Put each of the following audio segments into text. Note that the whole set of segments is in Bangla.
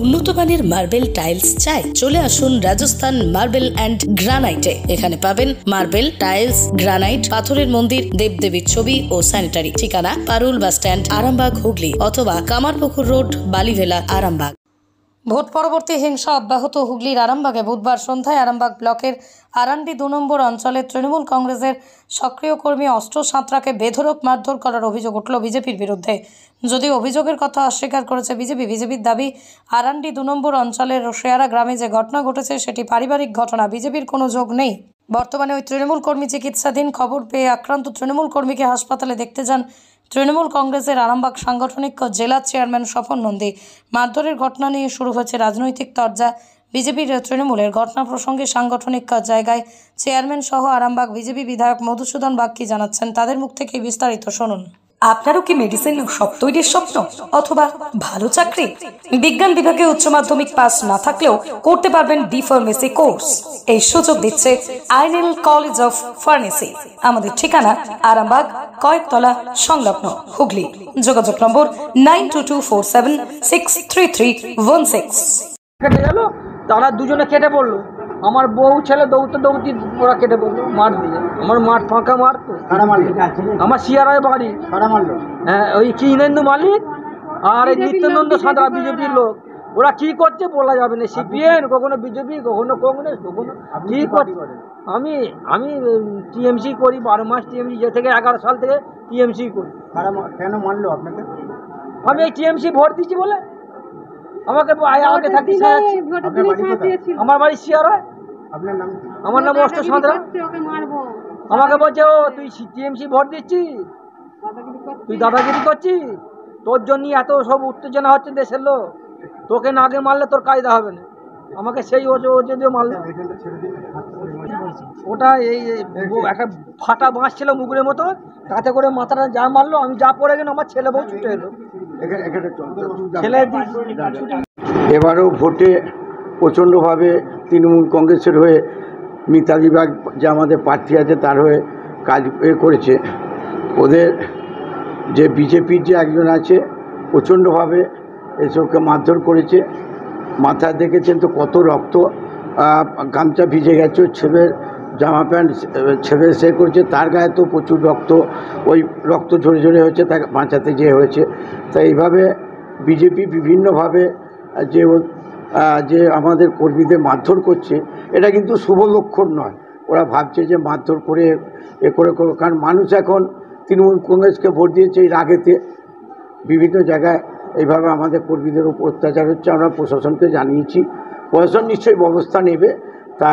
উন্নত মানের মার্বেল টাইলস চাই? চলে আসুন রাজস্থান মার্বেল অ্যান্ড গ্রানাইটে। এখানে পাবেন মার্বেল, টাইলস, গ্রানাইট, পাথরের মন্দির, দেবদেবীর ছবি ও স্যানিটারি। ঠিকানা পারুল বাস স্ট্যান্ড, আরামবাগ, হুগলি, অথবা কামারপুকুর রোড, বালিভেলা, আরামবাগ। ভোট পরবর্তী হিংসা অব্যাহত হুগলির আরামবাগে বুধবার সন্ধ্যায় আরামবাগ ব্লকের আরান্ডি 2 নম্বর অঞ্চলে তৃণমূল কংগ্রেসের সক্রিয় কর্মী অস্ত্র সাঁতরাকে বেধড়ক মারধর করার অভিযোগ উঠল বিজেপির বিরুদ্ধে। যদিও অভিযোগের কথা অস্বীকার করেছে বিজেপির দাবি, আরান্ডি 2 নম্বর অঞ্চলের রোশেয়ারা গ্রামে যে ঘটনা ঘটেছে সেটি পারিবারিক ঘটনা, বিজেপির কোনো যোগ নেই। বর্তমানে ওই তৃণমূল কর্মী চিকিৎসাধীন। খবর পেয়ে আক্রান্ত তৃণমূল কর্মীকে হাসপাতালে দেখতে যান তৃণমূল কংগ্রেসের আরামবাগ সাংগঠনিক জেলা চেয়ারম্যান স্বপন নন্দী। মারধরের ঘটনা নিয়ে শুরু হয়েছে রাজনৈতিক তরজা। বিজেপির তৃণমূলের ঘটনা প্রসঙ্গে সাংগঠনিক জায়গায় চেয়ারম্যান সহ আরামবাগ বিজেপি বিধায়ক মধুসূদন বাগ কি জানাচ্ছেন, তাদের মুখ থেকে বিস্তারিত শুনুন। আপনারও কি মেডিসিন শপ তৈরির স্বপ্ন অথবা ভালো চাকরি? বিজ্ঞান বিভাগে উচ্চ মাধ্যমিক পাস না থাকলেও করতে পারবেন ডি ফার্মেসি কোর্স। এই সুযোগ দিচ্ছে আইনেল কলেজ অফ ফার্মেসি। আমাদের ঠিকানা আরামবাগ, কয়েকতলা সংলগ্ন, হুগলি। যোগাযোগ নম্বর 9224763316। কেটে গেল, তারা দুজনে কেটে পড়লো। আমার বউ ছেলে দৌড়তে দৌড়তে ওরা কেটে পড়লো মার দিয়ে। আমার মাঠ ফাঁকা মারতো, আমার শিয়ারায় বাড়ি। হ্যাঁ, ওই কিনেন্দু মালিক আর এই নিত্যানন্দ সাঁতরা বিজেপির লোক। ওরা কি করছে বলা যাবে না। সিপিএম, কখনো বিজেপি, কখনো কংগ্রেস, কখনো কি করছে। আমি টিএমসি করি 12 মাস। টিএমসি যে থেকে 11 সাল থেকে টিএমসি করি। কেন মানলো আপনাকে? আমি এই টিএমসি ভোট দিচ্ছি বলে আমাকে আগে থাকতে। আমার বাড়ি শিয়ারায়। আপনার নাম? আমার নাম অষ্ট সাঁতরা। আমাকে বলছে, ও তুই টিএমসি ভোট দিচ্ছিস, তুই দাদাগিরি করছিস, তোর জন্য এত সব উত্তেজনা হচ্ছে দেশের লোক, তোকে না আগে মারলে তোর কায়দা হবে না। আমাকে সেই ও যদিও মারলো। ওটা এই একটা ফাটা বাঁশ ছিল মুগুরের মতো, তাতে করে মাথাটা যা মারলো, আমি যা পড়ে গেল, আমার ছেলে বউ ছুটে এলো। ছেলে এবারও ভোটে প্রচণ্ডভাবে তৃণমূল কংগ্রেসের হয়ে মিতালি বাগ, যে আমাদের প্রার্থী আছে, তার হয়ে কাজ করেছে। ওদের যে বিজেপির যে একজন আছে, প্রচণ্ডভাবে এসবকে মারধর করেছে। মাথায় দেখেছেন তো কত রক্ত, গামছা ভিজে গেছে, ছেলের জামা প্যান্ট ছেলে সে করেছে, তার গায়ে তো প্রচুর রক্ত, ওই রক্ত ঝরে ঝরে হয়েছে, তাকে বাঁচাতে যে হয়েছে। তাই এইভাবে বিজেপি বিভিন্নভাবে যে আমাদের কর্মীদের মারধর করছে, এটা কিন্তু শুভ লক্ষণ নয়। ওরা ভাবছে যে মারধর করে করে কারণ মানুষ এখন তৃণমূল কংগ্রেসকে ভোট দিয়েছে এই রাগেতে। বিভিন্ন জায়গায় এইভাবে আমাদের কর্মীদের উপর অত্যাচার হচ্ছে। আমরা প্রশাসনকে জানিয়েছি, প্রশাসন নিশ্চয়ই ব্যবস্থা নেবে। তা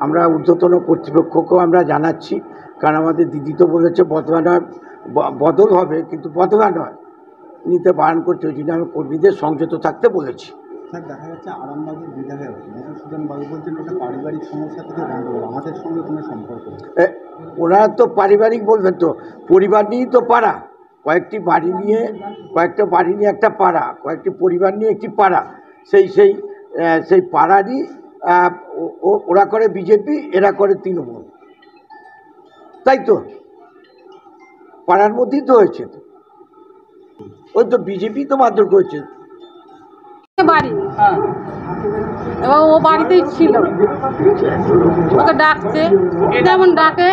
আমরা ঊর্ধ্বতন কর্তৃপক্ষকেও আমরা জানাচ্ছি, কারণ আমাদের দিদি তো বলেছে বদল হবে, কিন্তু বদলা নয়, নিতে বারণ করছে। ওই জন্য আমি কর্মীদের সংযত থাকতে বলেছি। স্যার, দেখা যাচ্ছে আরামবাগের বিধায়ক মধুসূদন বাবু বলছেন ওটা পারিবারিক সমস্যা থেকে গণ্ডগোল, আমাদের সঙ্গে কোনো সম্পর্ক। ওরা তো পারিবারিক বলবেন, তো পরিবার নিয়েই তো পাড়া, কয়েকটা বাড়ি নিয়ে একটা পাড়া, কয়েকটি পরিবার নিয়ে একটি পাড়া। সেই পাড়ারই ওরা করে বিজেপি, এরা করে তৃণমূল, তাই তো পাড়ার মধ্যেই তো হয়েছে। ওই তো বিজেপি তো মারধর করেছে বাড়ি। এবার ও বাড়িতেই ছিল, ওকে ডাকছে, যেমন ডাকে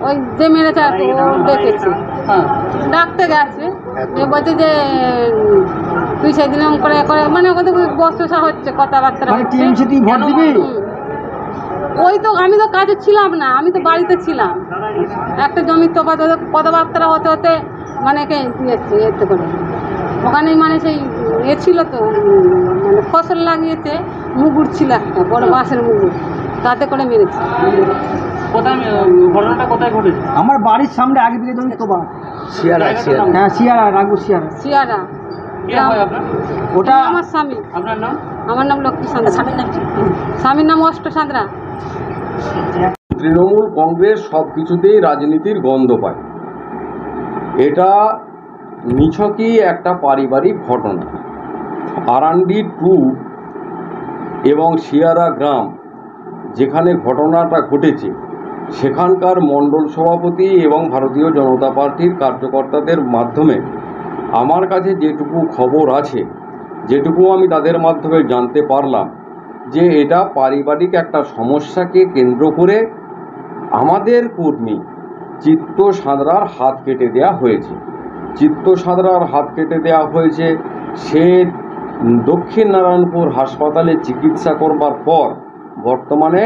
ওই যে মেরেছে আর ও ডেকেছে, ডাকতে গেছে। এ বলছে যে তুই সেদিন করে করে মানে ওদের বসা হচ্ছে, কথাবার্তা হচ্ছে। ওই তো আমি তো কাজে ছিলাম না, আমি তো বাড়িতে ছিলাম। একটা জমির তো কথাবার্তা হতে হতে মানে দিয়েছে এতে করে ওখানে, মানে সেই ছিল তো, মানে ফসল লাগিয়েছে, মুগুর ছিল একটা বড় বাঁশের মুগুর, তাতে করে মেরেছে। ঘটনাটা কোথায় ঘটেছে? আমার বাড়ির সামনে আগে দিকে জমি তো শিয়ারা। হ্যাঁ, শিয়ারা, রাঘব শিয়ারা। ওটা আমার স্বামী। আপনার নাম? আমার নাম লক্ষ্মী সাঁতরা। স্বামীর নাম অষ্ট সাঁতরা। তৃণমূল কংগ্রেস সব কিছুতেই রাজনীতির গন্ধ পায়। এটা নিছকই একটা পারিবারিক ঘটনা। আরান্ডি 2 এবং শিয়ারা গ্রাম যেখানে ঘটনাটা ঘটেছে, সেখানকার মণ্ডল সভাপতি এবং ভারতীয় জনতা পার্টির কার্যকর্তাদের মাধ্যমে আমার কাছে যেটুকু খবর আছে যেটুকু আমি তাদের মাধ্যমে জানতে পারলাম যে এটা পারিবারিক একটা সমস্যাকে কেন্দ্র করে আমাদের কর্মী চিত্ত সাঁতরার হাত কেটে দেওয়া হয়েছে। চিত্ত সাঁতরার হাত কেটে দেওয়া হয়েছে, সে দক্ষিণ নারায়ণপুর হাসপাতালে চিকিৎসা করবার পর বর্তমানে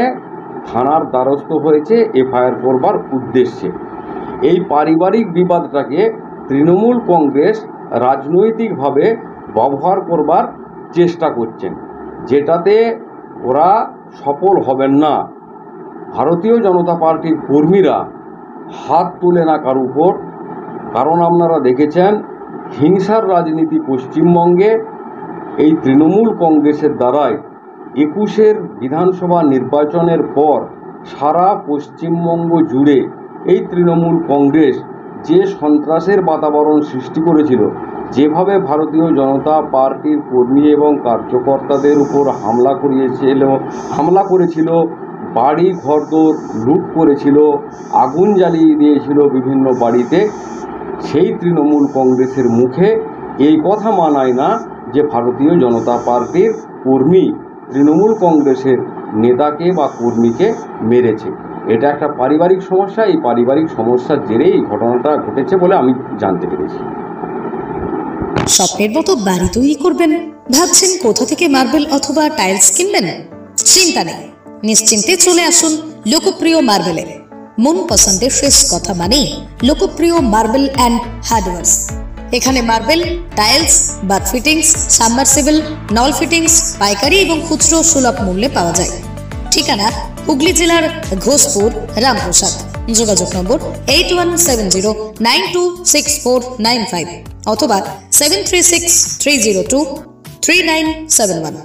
থানার দ্বারস্থ হয়েছে এফআইআর করবার উদ্দেশ্যে। এই পারিবারিক বিবাদটাকে তৃণমূল কংগ্রেস রাজনৈতিকভাবে ব্যবহার করবার চেষ্টা করছেন, যেটাতে ওরা সফল হবেন না। ভারতীয় জনতা পার্টির কর্মীরা হাত তুলে না কার উপর, কারণ আপনারা দেখেছেন হিংসার রাজনীতি পশ্চিমবঙ্গে এই তৃণমূল কংগ্রেসের দ্বারাই 21-এর বিধানসভা নির্বাচনের পর সারা পশ্চিমবঙ্গ জুড়ে এই তৃণমূল কংগ্রেস যে সন্ত্রাসের বাতাবরণ সৃষ্টি করেছিল, যেভাবে ভারতীয় জনতা পার্টির কর্মী এবং কার্যকর্তাদের উপর হামলা করেছিল, বাড়ি ঘরদোর লুট করেছিল, আগুন জ্বালিয়ে দিয়েছিল বিভিন্ন বাড়িতে, সেই তৃণমূল কংগ্রেসের মুখে এই কথা মানায় না যে ভারতীয় জনতা পার্টির কর্মী তৃণমূল কংগ্রেসের নেতাকে বা কর্মীকে মেরেছে। এটা একটা পারিবারিক সমস্যা, এই পারিবারিক সমস্যার জেরেই এই ঘটনাটা ঘটেছে বলে আমি জানতে পেরেছি। স্বপ্নের মতো বাড়ি তৈরি করবেন, ভাবছেন কোথা থেকে মার্বেল অথবা টাইলস কিনবেন? চিন্তা নেই, নিশ্চিন্তে চলে আসুন লোকপ্রিয় মার্বেলে। মন পছন্দের শেষ কথা মানে লোকপ্রিয় মার্বেল অ্যান্ড হার্ডওয়্যার্স। এখানে marble, tiles, bath fittings, submersible, নল ফিটিংস পাইকারি এবং খুচরো সুলভ মূল্যে পাওয়া যায়। ঠিকানা হুগলি জেলার ঘোষপুর, রামপ্রসাদ। যোগাযোগ নম্বর 8170926495 অথবা 7363023971।